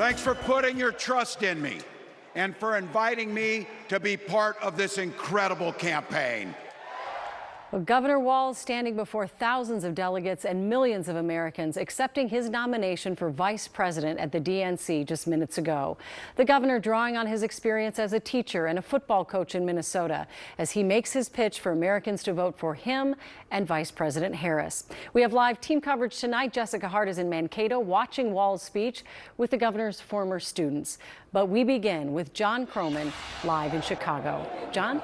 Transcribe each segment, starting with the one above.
Thanks for putting your trust in me and for inviting me to be part of this incredible campaign. Well, Governor Walz standing before thousands of delegates and millions of Americans accepting his nomination for vice president at the DNC just minutes ago. The governor drawing on his experience as a teacher and a football coach in Minnesota as he makes his pitch for Americans to vote for him and Vice President Harris. We have live team coverage tonight. Jessica Hart is in Mankato watching Walz's speech with the governor's former students. But we begin with John Croman live in Chicago. John?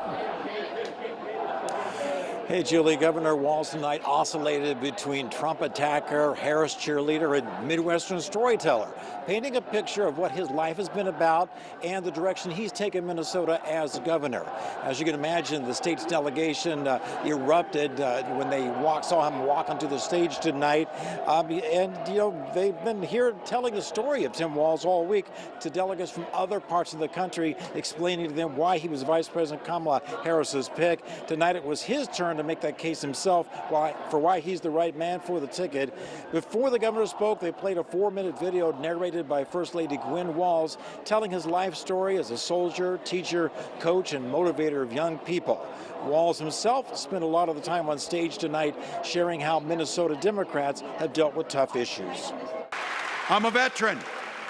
Hey, Julie, Governor Walz tonight oscillated between Trump attacker, Harris cheerleader, and Midwestern storyteller, painting a picture of what his life has been about and the direction he's taken Minnesota as governor. As you can imagine, the state's delegation erupted when they saw him walk onto the stage tonight. They've been here telling the story of Tim Walz all week to delegates from other parts of the country, explaining to them why he was Vice President Kamala Harris's pick. Tonight, it was his turn to make that case himself for why he's the right man for the ticket. Before the governor spoke, they played a 4-minute video narrated by First Lady Gwen Walz, telling his life story as a soldier, teacher, coach, and motivator of young people. Walz himself spent a lot of the time on stage tonight sharing how Minnesota Democrats have dealt with tough issues. I'm a veteran,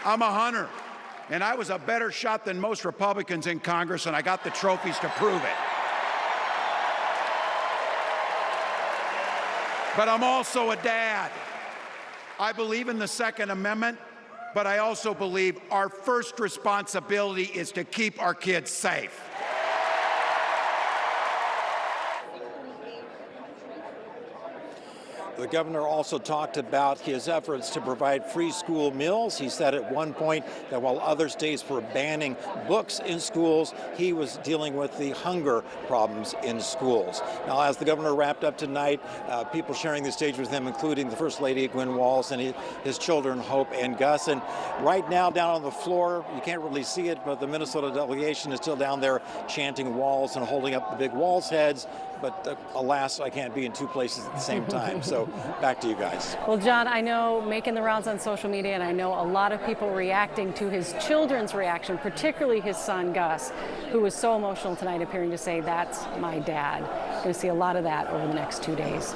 I'm a hunter, and I was a better shot than most Republicans in Congress, and I got the trophies to prove it. But I'm also a dad. I believe in the Second Amendment, but I also believe our first responsibility is to keep our kids safe. The governor also talked about his efforts to provide free school meals. He said at one point that while other states were banning books in schools, he was dealing with the hunger problems in schools. Now, as the governor wrapped up tonight, people sharing the stage with him, including the First Lady, Gwen Walz, and his children, Hope and Gus. And right now, down on the floor, you can't really see it, but the Minnesota delegation is still down there chanting Walz and holding up the big Walz heads. But alas, I can't be in two places at the same time. So back to you guys. Well, John, I know making the rounds on social media, and I know a lot of people reacting to his children's reaction, particularly his son, Gus, who was so emotional tonight, appearing to say, "That's my dad." Going to see a lot of that over the next 2 days.